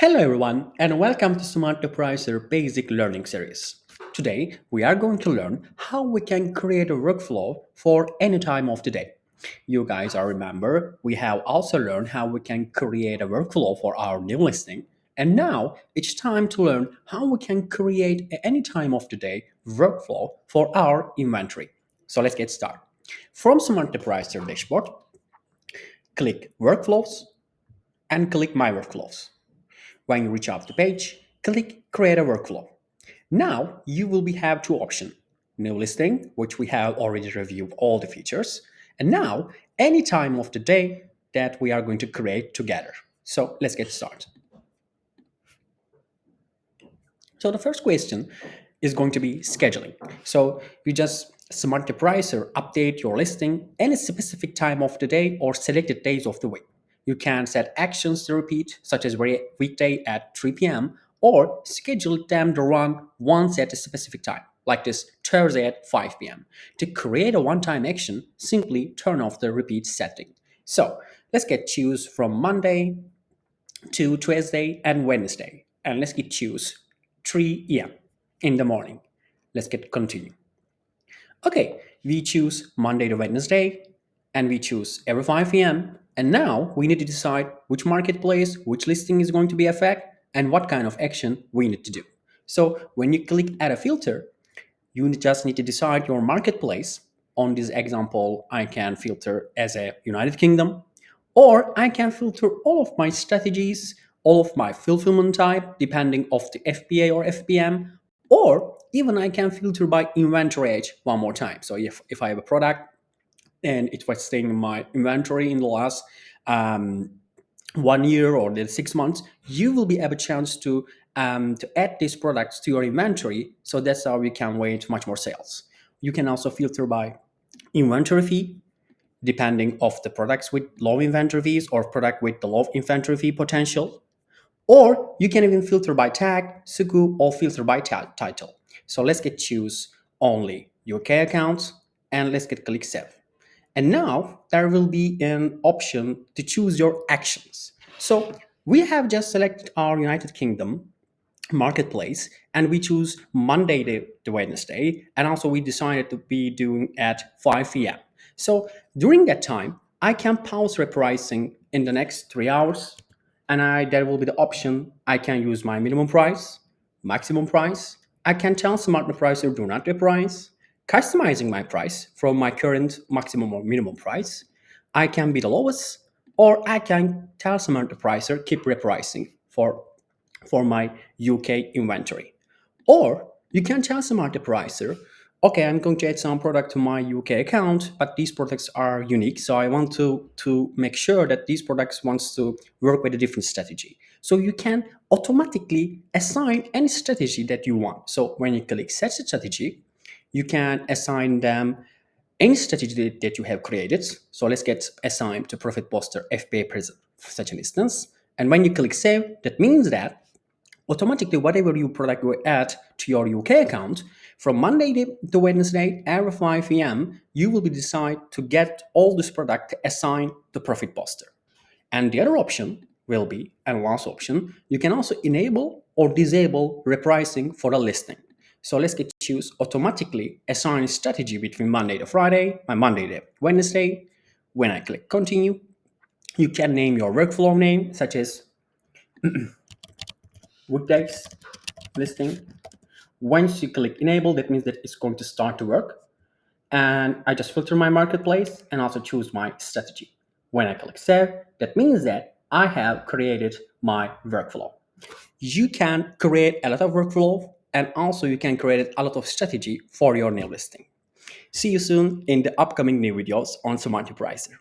Hello everyone and welcome to SmartRepricer Basic Learning Series. Today we are going to learn how we can create a workflow for any time of the day. You guys are remember we have also learned how we can create a workflow for our new listing, and now it's time to learn how we can create any time of the day workflow for our inventory. So let's get started. From SmartRepricer dashboard, click Workflows and click My Workflows. When you reach out the page, click Create a Workflow. Now you will have two options. New listing, which we have already reviewed all the features, and now any time of the day that we are going to create together. So let's get started. So the first question is going to be scheduling. So you just SmartRepricer update your listing any specific time of the day or selected days of the week. You can set actions to repeat, such as weekday at 3 p.m., or schedule them to run once at a specific time, like this Thursday at 5 p.m. To create a one-time action, simply turn off the repeat setting. So let's get choose from Monday to Tuesday and Wednesday, and let's get choose 3 a.m. in the morning. Let's get continue. Okay, we choose Monday to Wednesday and we choose every 5 p.m. And now we need to decide which marketplace, which listing is going to be affected, and what kind of action we need to do. So when you click add a filter, you just need to decide your marketplace. On this example, I can filter as a United Kingdom, or I can filter all of my strategies, all of my fulfillment type, depending of the FBA or FBM, or even I can filter by inventory age one more time. So if I have a product and it was staying in my inventory in the last 1 year or the 6 months, you will be able chance to add these products to your inventory. So that's how you can wait much more sales. You can also filter by inventory fee, depending of the products with low inventory fees or product with the low inventory fee potential. Or you can even filter by tag, suku, or filter by title. So let's get choose only UK accounts and let's get click save. And now there will be an option to choose your actions. So we have just selected our United Kingdom marketplace and we choose Monday to Wednesday, and also we decided to be doing at 5 p.m. So during that time I can pause repricing in the next 3 hours, and there will be the option I can use my minimum price, maximum price. I can tell SmartRepricer do not reprice, customizing my price from my current maximum or minimum price. I can be the lowest, or I can tell SmartRepricer keep repricing for my UK inventory. Or you can tell SmartRepricer, okay, I'm going to add some product to my UK account, but these products are unique, so I want to make sure that these products wants to work with a different strategy. So you can automatically assign any strategy that you want. So when you click set strategy, you can assign them any strategy that you have created. So let's get assigned to profit booster FBA present for such an instance. And when you click save, that means that automatically whatever you product you add to your UK account from Monday to Wednesday every 5 p.m., you will be decide to get all this product assigned to profit booster. And the other option will be, and last option, you can also enable or disable repricing for a listing. So let's get choose automatically assign strategy between Monday to Friday, my Monday to Wednesday. When I click continue, you can name your workflow name, such as weekdays listing. Once you click enable, that means that it's going to start to work. And I just filter my marketplace and also choose my strategy. When I click save, that means that I have created my workflow. You can create a lot of workflow, and also you can create a lot of strategy for your new listing. See you soon in the upcoming new videos on SmartRepricer.